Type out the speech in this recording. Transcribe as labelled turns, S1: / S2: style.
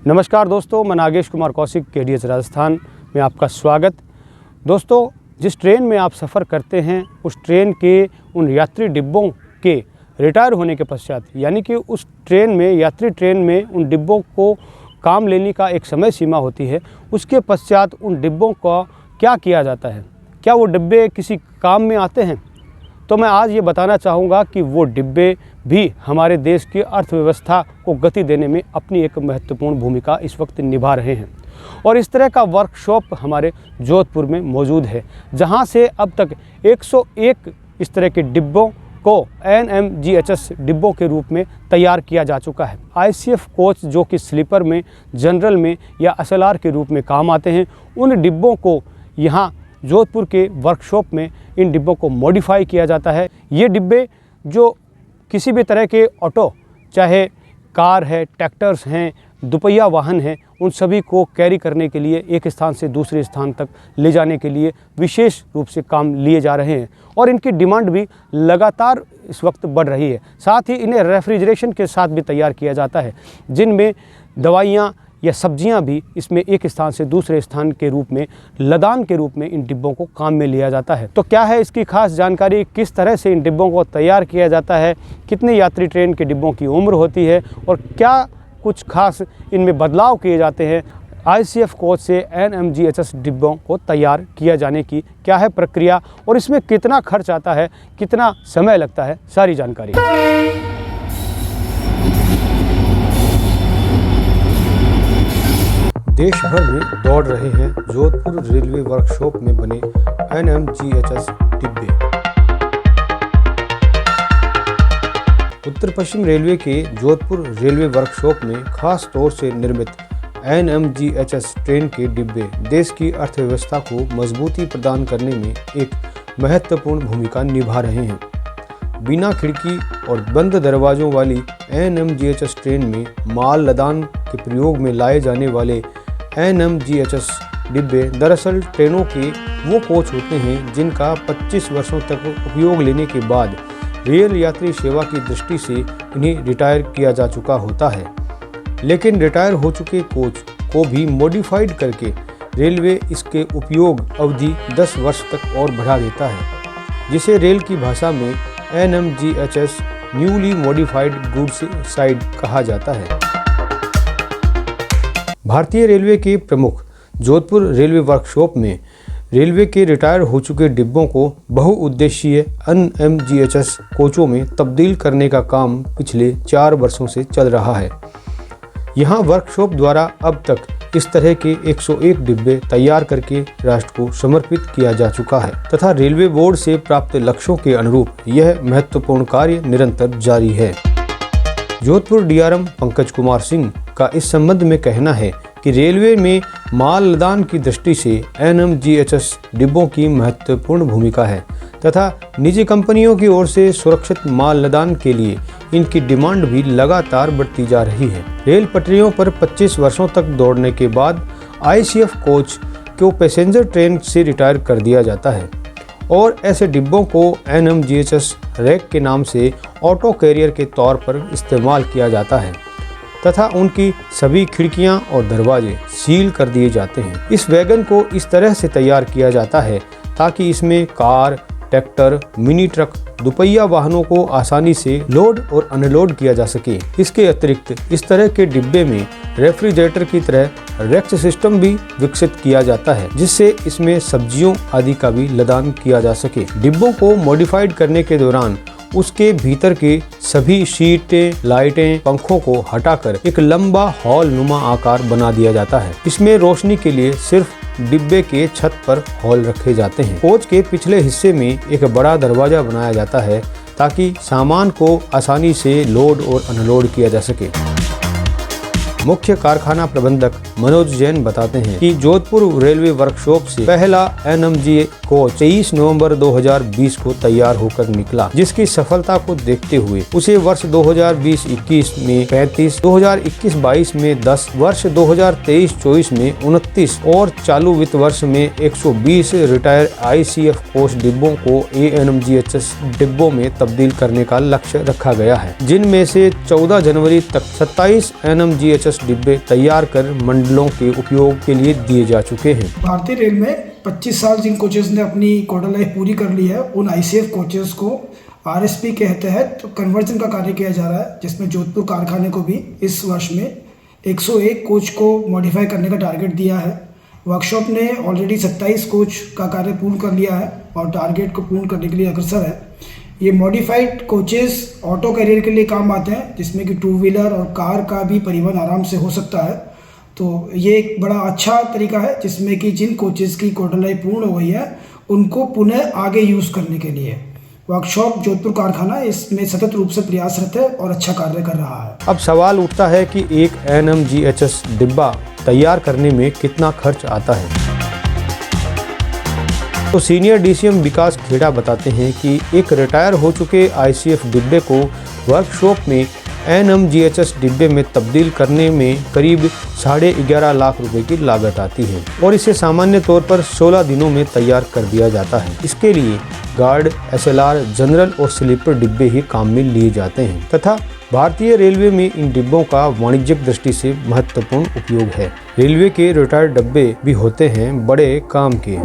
S1: नमस्कार दोस्तों, मैं नागेश कुमार कौशिक KDH राजस्थान में आपका स्वागत। दोस्तों, जिस ट्रेन में आप सफ़र करते हैं उस ट्रेन के उन यात्री डिब्बों के रिटायर होने के पश्चात, यानी कि उस ट्रेन में यात्री ट्रेन में उन डिब्बों को काम लेने का एक समय सीमा होती है। उसके पश्चात उन डिब्बों का क्या किया जाता है? क्या वो डिब्बे किसी काम में आते हैं? तो मैं आज ये बताना चाहूँगा कि वो डिब्बे भी हमारे देश की अर्थव्यवस्था को गति देने में अपनी एक महत्वपूर्ण भूमिका इस वक्त निभा रहे हैं। और इस तरह का वर्कशॉप हमारे जोधपुर में मौजूद है, जहां से अब तक 101 इस तरह के डिब्बों को NMGHS डिब्बों के रूप में तैयार किया जा चुका है। ICF कोच जो कि स्लीपर में, जनरल में या SLR के रूप में काम आते हैं, उन डिब्बों को यहाँ जोधपुर के वर्कशॉप में इन डिब्बों को मॉडिफाई किया जाता है। ये डिब्बे जो किसी भी तरह के ऑटो, चाहे कार है, ट्रैक्टर्स हैं, दुपहिया वाहन हैं, उन सभी को कैरी करने के लिए एक स्थान से दूसरे स्थान तक ले जाने के लिए विशेष रूप से काम लिए जा रहे हैं। और इनकी डिमांड भी लगातार इस वक्त बढ़ रही है। साथ ही इन्हें रेफ्रिजरेशन के साथ भी तैयार किया जाता है, जिनमें दवाइयाँ या सब्जियां भी इसमें एक स्थान से दूसरे स्थान के रूप में, लदान के रूप में इन डिब्बों को काम में लिया जाता है। तो क्या है इसकी खास जानकारी, किस तरह से इन डिब्बों को तैयार किया जाता है, कितने यात्री ट्रेन के डिब्बों की उम्र होती है और क्या कुछ खास इनमें बदलाव किए जाते हैं, ICF कोच से NMGHS डिब्बों को तैयार किया जाने की क्या है प्रक्रिया और इसमें कितना खर्च आता है, कितना समय लगता है, सारी जानकारी। देश भर में दौड़ रहे हैं जोधपुर रेलवे वर्कशॉप में बने NMGHS डिब्बे। उत्तर पश्चिम रेलवे के जोधपुर रेलवे वर्कशॉप में खास तौर से निर्मित NMGHS ट्रेन के डिब्बे देश की अर्थव्यवस्था को मजबूती प्रदान करने में एक महत्वपूर्ण भूमिका निभा रहे हैं। बिना खिड़की और बंद दरवाजों वाली NMGHS ट्रेन में माल लदान के प्रयोग में लाए जाने वाले NMGHS डिब्बे दरअसल ट्रेनों के वो कोच होते हैं जिनका 25 वर्षों तक उपयोग लेने के बाद रेल यात्री सेवा की दृष्टि से इन्हें रिटायर किया जा चुका होता है। लेकिन रिटायर हो चुके कोच को भी मॉडिफाइड करके रेलवे इसके उपयोग अवधि 10 वर्ष तक और बढ़ा देता है, जिसे रेल की भाषा में NMGHS newly modified goods side कहा जाता है। भारतीय रेलवे के प्रमुख जोधपुर रेलवे वर्कशॉप में रेलवे के रिटायर हो चुके डिब्बों को बहुउद्देशीय NMGHS कोचों में तब्दील करने का काम पिछले 4 वर्षों से चल रहा है। यहाँ वर्कशॉप द्वारा अब तक इस तरह के 101 डिब्बे तैयार करके राष्ट्र को समर्पित किया जा चुका है तथा रेलवे बोर्ड से प्राप्त लक्ष्यों के अनुरूप यह महत्वपूर्ण कार्य निरंतर जारी है। जोधपुर DRM पंकज कुमार सिंह का इस संबंध में कहना है कि रेलवे में माल लदान की दृष्टि से NMGHS डिब्बों की महत्वपूर्ण भूमिका है तथा निजी कंपनियों की ओर से सुरक्षित माल लदान के लिए इनकी डिमांड भी लगातार बढ़ती जा रही है। रेल पटरियों पर 25 वर्षों तक दौड़ने के बाद ICF कोच को पैसेंजर ट्रेन से रिटायर कर दिया जाता है और ऐसे डिब्बों को NMGHS रैक के नाम से ऑटो कैरियर के तौर पर इस्तेमाल किया जाता है तथा उनकी सभी खिड़कियां और दरवाजे सील कर दिए जाते हैं। इस वैगन को इस तरह से तैयार किया जाता है ताकि इसमें कार, ट्रैक्टर, मिनी ट्रक, दुपहिया वाहनों को आसानी से लोड और अनलोड किया जा सके। इसके अतिरिक्त इस तरह के डिब्बे में रेफ्रिजरेटर की तरह रैक सिस्टम भी विकसित किया जाता है, जिससे इसमें सब्जियों आदि का भी लदान किया जा सके। डिब्बों को मॉडिफाइड करने के दौरान उसके भीतर के सभी सीटें, लाइटें, पंखों को हटाकर एक लंबा हॉल नुमा आकार बना दिया जाता है। इसमें रोशनी के लिए सिर्फ डिब्बे के छत पर हॉल रखे जाते हैं। कोच के पिछले हिस्से में एक बड़ा दरवाजा बनाया जाता है ताकि सामान को आसानी से लोड और अनलोड किया जा सके। मुख्य कारखाना प्रबंधक मनोज जैन बताते हैं कि जोधपुर रेलवे वर्कशॉप से पहला NMG कोच 23 नवंबर 2020 को तैयार होकर निकला, जिसकी सफलता को देखते हुए उसे वर्ष 2020-21 में 35, 2021-22 में 10, वर्ष 2023-24 में 29 और चालू वित्त वर्ष में 120 रिटायर ICF कोच डिब्बों को NMGHS डिब्बों में तब्दील करने का लक्ष्य रखा गया है, जिनमें से 14 जनवरी तक 27 NMGHS NMGHS डिब्बे तैयार कर मंडलों के उपयोग के लिए दिए जा चुके हैं।
S2: भारतीय रेल में 25 साल जिन कोचेस ने अपनी क्वार्टर लाइफ पूरी कर ली है, उन ICF कोचेस को RSP के तहत कन्वर्जन का कार्य किया जा रहा है, जिसमें जोधपुर कारखाने को भी इस वर्ष में 101 कोच को मॉडिफाई करने का टारगेट दिया है। वर्कशॉप ने ऑलरेडी 27 कोच का कार्य पूर्ण कर लिया है और टारगेट को पूर्ण करने के लिए अग्रसर है। ये मॉडिफाइड कोचेस ऑटो कैरियर के लिए काम आते हैं, जिसमें कि 2 व्हीलर और कार का भी परिवहन आराम से हो सकता है। तो ये एक बड़ा अच्छा तरीका है जिसमें कि जिन कोचेस की क्वार्टर लाइफ पूर्ण हो गई है उनको पुनः आगे यूज़ करने के लिए वर्कशॉप जोधपुर कारखाना इसमें सतत रूप से प्रयासरत है और अच्छा कार्य कर रहा है।
S1: अब सवाल उठता है कि एक NMGHS डिब्बा तैयार करने में कितना खर्च आता है। तो सीनियर DCM विकास खेड़ा बताते हैं कि एक रिटायर हो चुके ICF डिब्बे को वर्कशॉप में NMGHS डिब्बे में तब्दील करने में करीब 11.5 लाख रुपए की लागत आती है और इसे सामान्य तौर पर 16 दिनों में तैयार कर दिया जाता है। इसके लिए गार्ड, SLR, जनरल और स्लीपर डिब्बे ही काम में लिए जाते हैं तथा भारतीय रेलवे में इन डिब्बों का वाणिज्यिक दृष्टि से महत्वपूर्ण उपयोग है। रेलवे के रिटायर्ड डिब्बे भी होते हैं बड़े काम के।